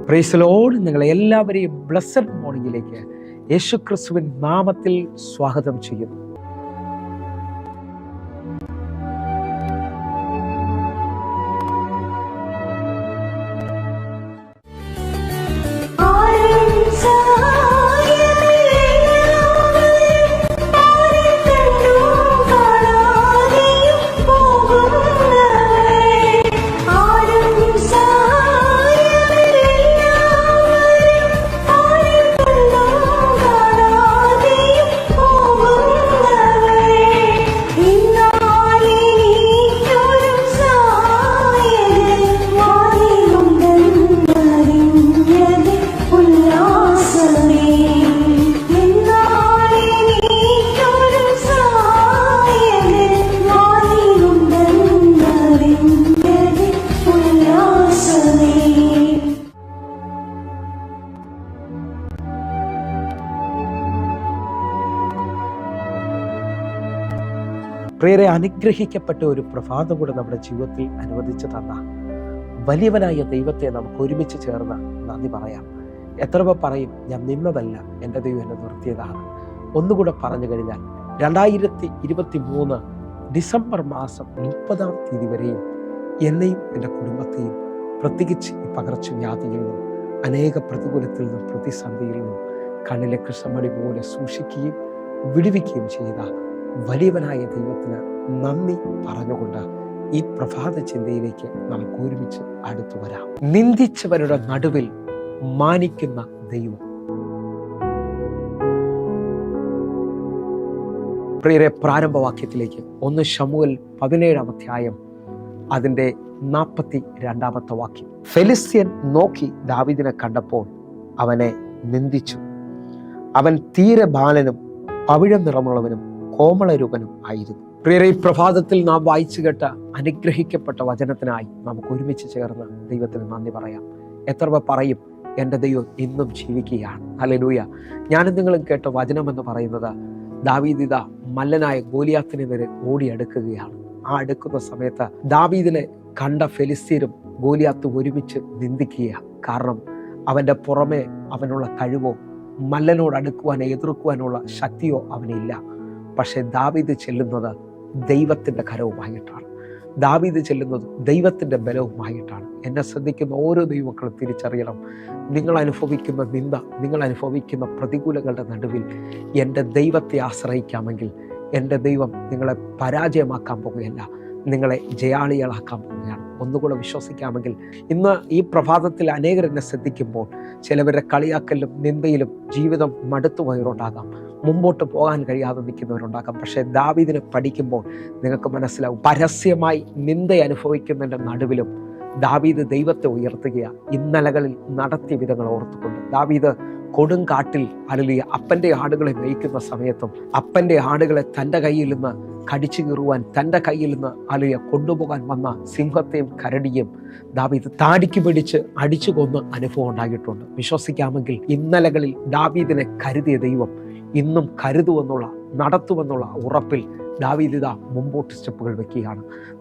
Praise the Lord. നിങ്ങളെ എല്ലാവരെയും blessed മോർണിംഗിലേക്ക് യേശുക്രിസ്തുവിൻ നാമത്തിൽ സ്വാഗതം ചെയ്യുന്നു. പ്രിയരെ, അനുഗ്രഹിക്കപ്പെട്ട ഒരു പ്രഭാതം കൂടെ നമ്മുടെ ജീവിതത്തിൽ അനുവദിച്ചു തന്ന വലിയവനായ ദൈവത്തെ നമുക്ക് ഒരുമിച്ച് ചേർന്ന് നന്ദി പറയാം. എത്ര പേർ പറയും, ഞാൻ നിന്നതല്ല, എൻ്റെ ദൈവം എന്നെ നിർത്തിയതാണ്. ഒന്നുകൂടെ പറഞ്ഞു കഴിഞ്ഞാൽ 2023 ഡിസംബർ മാസം 30-ാം തീയതി വരെയും എന്നെയും എൻ്റെ കുടുംബത്തെയും പ്രത്യേകിച്ച് ഈ പകർച്ചവ്യാധിയിൽ നിന്നും അനേക പ്രതികൂലത്തിൽ നിന്നും പ്രതിസന്ധിയിൽ നിന്നും കണ്ണിലെ കൃഷ്ണമണി പോലെ സൂക്ഷിക്കുകയും വിടുവിക്കുകയും ചെയ്ത വലിയവനായ ദൈവത്തിന് നന്ദി പറഞ്ഞുകൊണ്ട് ഈ പ്രഭാത ചിന്തയിലേക്ക് നമുക്ക് ഒരുമിച്ച് അടുത്തു വരാം. നിന്ദിച്ചവരുടെ നടുവിൽ മാനിക്കുന്ന ദൈവം. പ്രിയരെ, പ്രാരംഭവാക്യത്തിലേക്ക് 1 ശമൂവേൽ 17-ാം അധ്യായം അതിൻ്റെ 42-ാമത്തെ വാക്യം. ഫെലിസ്ത്യൻ നോക്കി ദാവീദിനെ കണ്ടപ്പോൾ അവനെ നിന്ദിച്ചു. അവൻ തീരെ ബാലനും പവിഴം നിറമുള്ളവനും കോമളരൂപനും ആയിരുന്നു. പ്രിയരെ, ഈ പ്രഭാതത്തിൽ നാം വായിച്ചു കേട്ട അനുഗ്രഹിക്കപ്പെട്ട വചനത്തിനായി നമുക്ക് ഒരുമിച്ച് ചേർന്ന് ദൈവത്തിന് നന്ദി പറയാം. എത്ര പേർ പറയും, എൻ്റെ ദൈവം ഇന്നും ജീവിക്കുകയാണ്. ഹല്ലേലൂയ. ഞാനും നിങ്ങളും കേട്ട വചനം എന്ന് പറയുന്നത്, ദാവീദ് ഇതാ മല്ലനായ ഗോലിയാത്തിനെ നേരെ ഓടിയെടുക്കുകയാണ്. ആ അടുക്കുന്ന സമയത്ത് ദാവീദിനെ കണ്ട ഫെലിസ്ത്യരും ഗോലിയാത്തും ഒരുമിച്ച് നിന്ദിക്കുകയാണ്. കാരണം അവൻ്റെ പുറമെ അവനുള്ള കഴിവോ മല്ലനോട് അടുക്കുവാനോ എതിർക്കുവാനുള്ള ശക്തിയോ അവനില്ല. പക്ഷെ ദാവീദ് ചെല്ലുന്നത് ദൈവത്തിൻ്റെ കരവുമായിട്ടാണ്. ദാവീദ് ചെല്ലുന്നത് ദൈവത്തിൻ്റെ ബലവുമായിട്ടാണ്. എന്നെ ശ്രദ്ധിക്കുന്ന ഓരോ ദൈവമക്കളും തിരിച്ചറിയണം, നിങ്ങൾ അനുഭവിക്കുന്ന നിന്ദ, നിങ്ങൾ അനുഭവിക്കുന്ന പ്രതികൂലങ്ങളുടെ നടുവിൽ എൻ്റെ ദൈവത്തെ ആശ്രയിക്കാമെങ്കിൽ എൻ്റെ ദൈവം നിങ്ങളെ പരാജയമാക്കാൻ പോകുകയല്ല, നിങ്ങളെ ജയാളികളാക്കാൻ പോവുകയാണ്. ഒന്നുകൂടെ വിശ്വസിക്കാമെങ്കിൽ ഇന്ന് ഈ പ്രഭാതത്തിൽ അനേകർ എന്നെ ശ്രദ്ധിക്കുമ്പോൾ ചിലവരുടെ കളിയാക്കലും നിന്ദയിലും ജീവിതം മടുത്തുപോയവരുണ്ടാകാം, മുമ്പോട്ട് പോകാൻ കഴിയാതെ നിൽക്കുന്നവരുണ്ടാകാം. പക്ഷേ ദാവീദിനെ പഠിക്കുമ്പോൾ നിങ്ങൾക്ക് മനസ്സിലാവും, പരസ്യമായി നിന്ദ അനുഭവിക്കുന്നതിൻ്റെ നടുവിലും ദാവീദ് ദൈവത്തെ ഉയർത്തുകയാണ്. ഇന്നലകളിൽ നടത്തിയ വിധങ്ങൾ ഓർത്തുകൊണ്ട് ദാവീദ് കൊടുങ്കാട്ടിൽ അല്ലെങ്കിൽ അപ്പൻ്റെ ആടുകളെ മേയ്ക്കുന്ന സമയത്തും അപ്പൻ്റെ ആടുകളെ തൻ്റെ കയ്യിൽ നിന്ന് കടിച്ചു കീറുവാൻ, തൻ്റെ കയ്യിൽ നിന്ന് അല്ലെങ്കിൽ കൊണ്ടുപോകാൻ വന്ന സിംഹത്തെയും കരടിയും ദാവീദ് താടിക്ക് പിടിച്ച് അടിച്ചു കൊന്ന് അനുഭവം ഉണ്ടായിട്ടുണ്ട്. വിശ്വസിക്കാമെങ്കിൽ ഇന്നലകളിൽ ദാവീദിനെ കരുതിയ ദൈവം ഇന്നും കരുതുമെന്നുള്ള, നടത്തുമെന്നുള്ള ഉറപ്പിൽ ദാവീദ് ഇതാ മുമ്പോട്ട് സ്റ്റെപ്പുകൾ വെക്കുകയാണ്.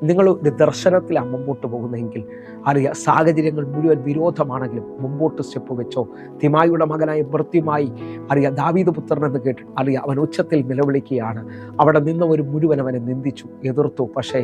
നിങ്ങൾ ഒരു ദർശനത്തിലാണ് മുമ്പോട്ട് പോകുന്നതെങ്കിൽ അറിയാം, സാഹചര്യങ്ങൾ മുഴുവൻ വിരോധമാണെങ്കിലും മുമ്പോട്ട് സ്റ്റെപ്പ് വെച്ചോ. തിമായിയുടെ മകനായ ഭൃത്യമായി അറിയാം, ദാവീദ് പുത്രൻ എന്ന് കേട്ടിട്ട് അറിയാം, അവൻ ഉച്ചത്തിൽ നിലവിളിക്കുകയാണ്. അവിടെ നിന്നവർ മുഴുവൻ അവനെ നിന്ദിച്ചു, എതിർത്തു. പക്ഷേ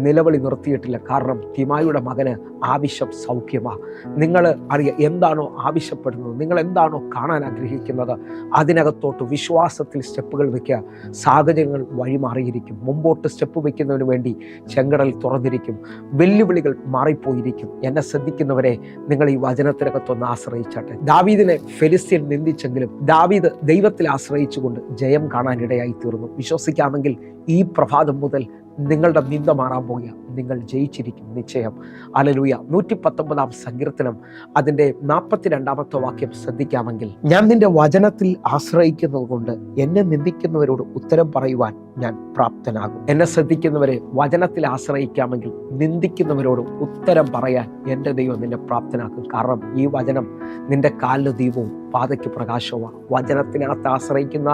നിലവിളി നിർത്തിയിട്ടില്ല. കാരണം തിമായിയുടെ മകന് ആവശ്യം സൗഖ്യമാണ്. നിങ്ങൾ അറിയാം, എന്താണോ ആവശ്യപ്പെടുന്നത്, നിങ്ങൾ എന്താണോ കാണാൻ ആഗ്രഹിക്കുന്നത്, അതിനകത്തോട്ട് വിശ്വാസത്തിൽ സ്റ്റെപ്പുകൾ വെക്കുക. സാഹചര്യങ്ങൾ വഴിമാറിയിരിക്കും. മുമ്പോട്ട് സ്റ്റെപ്പ് വയ്ക്കുന്നതിന് വേണ്ടി ചെങ്കടൽ തുറന്നിരിക്കും. വെല്ലുവിളികൾ മാറിപ്പോയിരിക്കും. എന്നെ ശ്രദ്ധിക്കുന്നവരെ, നിങ്ങൾ ഈ വചനത്തിനകത്തൊന്ന് ആശ്രയിച്ചാട്ടെ. ദാവീദിനെ ഫെലിസ്ത്യൻ നിന്ദിച്ചെങ്കിലും ദാവീദ് ദൈവത്തിൽ ആശ്രയിച്ചുകൊണ്ട് ജയം കാണാനിടയായി തീർന്നു. വിശ്വസിക്കാമെങ്കിൽ ഈ പ്രഭാതം മുതൽ നിങ്ങളുടെ നിന്ദ മാറാൻ പോകുക, നിങ്ങൾ ജയിച്ചിരിക്കും നിശ്ചയം. ഹല്ലേലൂയ. 119-ാം സങ്കീർത്തനം അതിൻ്റെ 42-ാമത്തെ വാക്യം ശ്രദ്ധിക്കാമെങ്കിൽ, ഞാൻ നിന്റെ വചനത്തിൽ ആശ്രയിക്കുന്നത് കൊണ്ട് എന്നെ നിന്ദിക്കുന്നവരോട് ഉത്തരം പറയുവാൻ ഞാൻ പ്രാപ്തനാകും. എന്നെ ശ്രദ്ധിക്കുന്നവരെ, വചനത്തിൽ ആശ്രയിക്കാമെങ്കിൽ നിന്ദിക്കുന്നവരോട് ഉത്തരം പറയാൻ എൻ്റെ ദൈവം നിന്നെ പ്രാപ്തനാക്കും. കാരണം ഈ വചനം നിന്റെ കാലിന് ദീപവും പാതയ്ക്ക് പ്രകാശവുമാണ്. വചനത്തിനകത്ത് ആശ്രയിക്കുന്ന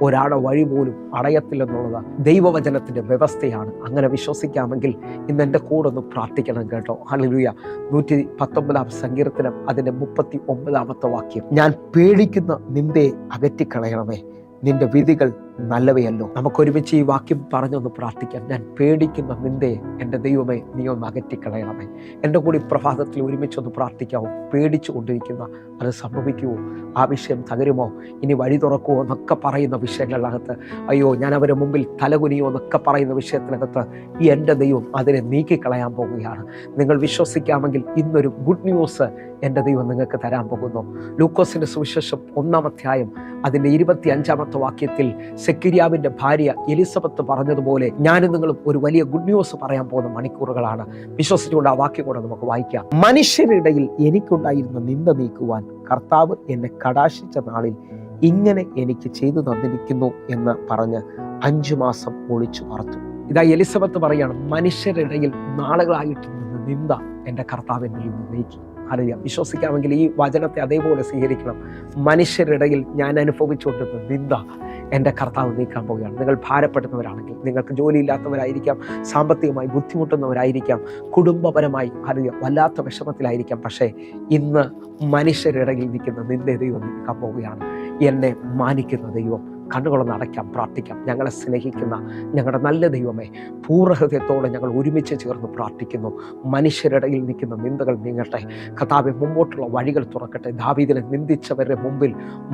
ഒരാടെ വഴി പോലും അടയത്തില്ലെന്നുള്ളത് ദൈവവചനത്തിൻ്റെ വ്യവസ്ഥയാണ്. അങ്ങനെ വിശ്വസിക്കാമെങ്കിൽ ഇന്ന് എൻ്റെ കൂടെ ഒന്ന് പ്രാർത്ഥിക്കണം കേട്ടോ. ഹല്ലേലൂയ. 119 സങ്കീർത്തനം അതിൻ്റെ 39 വാക്യം, ഞാൻ പേടിക്കുന്ന നിന്ദയെ അകറ്റിക്കളയണമേ, നിന്റെ വിധികൾ നല്ലവയല്ലോ. നമുക്കൊരുമിച്ച് ഈ വാക്യം പറഞ്ഞൊന്ന് പ്രാർത്ഥിക്കാം. ഞാൻ പേടിക്കുന്ന നിന്ദയെ എൻ്റെ ദൈവമേ നീ ഒന്ന് അകറ്റിക്കളയണമേ. എൻ്റെ കൂടി പ്രഭാതത്തിൽ ഒരുമിച്ചൊന്ന് പ്രാർത്ഥിക്കാവോ? പേടിച്ചു കൊണ്ടിരിക്കുന്ന അത് സംഭവിക്കുമോ? ആ വിഷയം തകരുമോ? ഇനി വഴി തുറക്കുമോ എന്നൊക്കെ പറയുന്ന വിഷയങ്ങളിനകത്ത്, അയ്യോ ഞാൻ അവരുടെ മുമ്പിൽ തലകുനിയോ എന്നൊക്കെ പറയുന്ന വിഷയത്തിനകത്ത് ഈ എൻ്റെ ദൈവം അതിനെ നീക്കിക്കളയാൻ പോകുകയാണ്. നിങ്ങൾ വിശ്വസിക്കാമെങ്കിൽ ഇന്നൊരു ഗുഡ് ന്യൂസ് എൻ്റെ ദൈവം നിങ്ങൾക്ക് തരാൻ പോകുന്നു. ലൂക്കോസിൻ്റെ സുവിശേഷം 1-ാം അധ്യായം അതിൻ്റെ 25-ാമത്തെ വാക്യത്തിൽ സെക്കരിയാവിൻ്റെ ഭാര്യ എലിസബത്ത് പറഞ്ഞതുപോലെ ഞാനും നിങ്ങളും ഒരു വലിയ ഗുഡ് ന്യൂസ് പറയാൻ പോകുന്ന മണിക്കൂറുകളാണ്. വിശ്വസിച്ചുകൊണ്ട് ആ വാക്യം കൂടെ നമുക്ക് വായിക്കാം. മനുഷ്യരിടയിൽ എനിക്കുണ്ടായിരുന്ന നിന്ദ നീക്കുവാൻ കർത്താവ് എന്നെ കടാക്ഷിച്ച നാളിൽ ഇങ്ങനെ എനിക്ക് ചെയ്തു തന്നിരിക്കുന്നു എന്ന് പറഞ്ഞ് 5 മാസം ഒളിച്ചു പാർത്തു. ഇതാ എലിസബത്ത് പറയാണ്, മനുഷ്യരിടയിൽ നാളുകളായിട്ട് നിന്ന് നിന്ദ എൻ്റെ കർത്താവിൻ്റെ നിന്ന് നീക്കി. അറിയാം, വിശ്വസിക്കാമെങ്കിൽ ഈ വചനത്തെ അതേപോലെ സ്വീകരിക്കണം. മനുഷ്യരിടയിൽ ഞാൻ അനുഭവിച്ചുകൊണ്ടിരുന്ന നിന്ദ എൻ്റെ കർത്താവ് നീക്കാൻ പോവുകയാണ്. നിങ്ങൾ ഭാരപ്പെടുന്നവരാണെങ്കിൽ, നിങ്ങൾക്ക് ജോലിയില്ലാത്തവരായിരിക്കാം, സാമ്പത്തികമായി ബുദ്ധിമുട്ടുന്നവരായിരിക്കാം, കുടുംബപരമായി അറിയാം വല്ലാത്ത വിഷമത്തിലായിരിക്കാം. പക്ഷേ ഇന്ന് മനുഷ്യരിടയിൽ നിൽക്കുന്ന നിന്റെ ദൈവം നീക്കാൻ പോവുകയാണ്. എന്നെ മാനിക്കുന്ന ദൈവം. കണ്ണുകളൊന്ന് അടയ്ക്കാം, പ്രാർത്ഥിക്കാം. ഞങ്ങളെ സ്നേഹിക്കുന്ന ഞങ്ങളുടെ നല്ല ദൈവമേ, പൂർണ്ണഹൃദയത്തോടെ ഞങ്ങൾ ഒരുമിച്ച് ചേർന്ന് പ്രാർത്ഥിക്കുന്നു. മനുഷ്യരിടയിൽ നിൽക്കുന്ന നിന്ദകൾ നീങ്ങട്ടെ. കർത്താവേ, മുമ്പോട്ടുള്ള വഴികൾ തുറക്കട്ടെ. ദാവീദിനെ നിന്ദിച്ചവരുടെ മുമ്പിൽ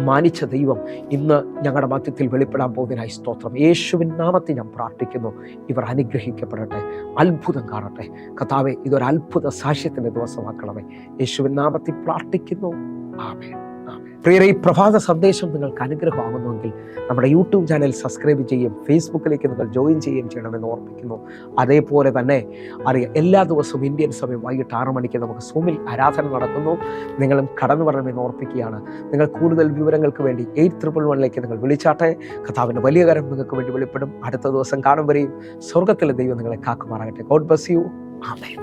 മാനിച്ച ദൈവം ഇന്ന് ഞങ്ങളുടെ മധ്യത്തിൽ വെളിപ്പെടാൻ പോകുന്നതിനായി സ്തോത്രം. യേശുവിൻ നാമത്തിൽ ഞാൻ പ്രാർത്ഥിക്കുന്നു. ഇവർ അനുഗ്രഹിക്കപ്പെടട്ടെ, അത്ഭുതം കാണട്ടെ. കർത്താവേ, ഇതൊരു അത്ഭുത സാക്ഷ്യത്തിൻ്റെ ദിവസമാക്കണമേ. യേശുവിൻ നാമത്തിൽ പ്രാർത്ഥിക്കുന്നു. ആമേൻ. പ്രിയരെ, ഈ പ്രഭാത സന്ദേശം നിങ്ങൾക്ക് അനുഗ്രഹമാകുന്നുവെങ്കിൽ നമ്മുടെ യൂട്യൂബ് ചാനൽ സബ്സ്ക്രൈബ് ചെയ്യും, ഫേസ്ബുക്കിലേക്ക് നിങ്ങൾ ജോയിൻ ചെയ്യുകയും ചെയ്യണമെന്ന് ഓർമ്മിക്കുന്നു. അതേപോലെ തന്നെ അറിയാം, എല്ലാ ദിവസവും ഇന്ത്യൻ സമയം വൈകിട്ട് 6 മണിക്ക് നമുക്ക് സൂമിൽ ആരാധന നടക്കുന്നു. നിങ്ങളും കടന്നു വരണമെന്ന് ഓർപ്പിക്കുകയാണ്. നിങ്ങൾ കൂടുതൽ വിവരങ്ങൾക്ക് വേണ്ടി 8111 നിങ്ങൾ വിളിച്ചാട്ടെ. കർത്താവിൻ്റെ വലിയ കരം നിങ്ങൾക്ക് വേണ്ടി വെളിപ്പെടും. അടുത്ത ദിവസം കാണും വരെയും സ്വർഗ്ഗത്തിലെ ദൈവം നിങ്ങളെ കാക്കുമാറാകട്ടെ. God bless you. ആമേൻ.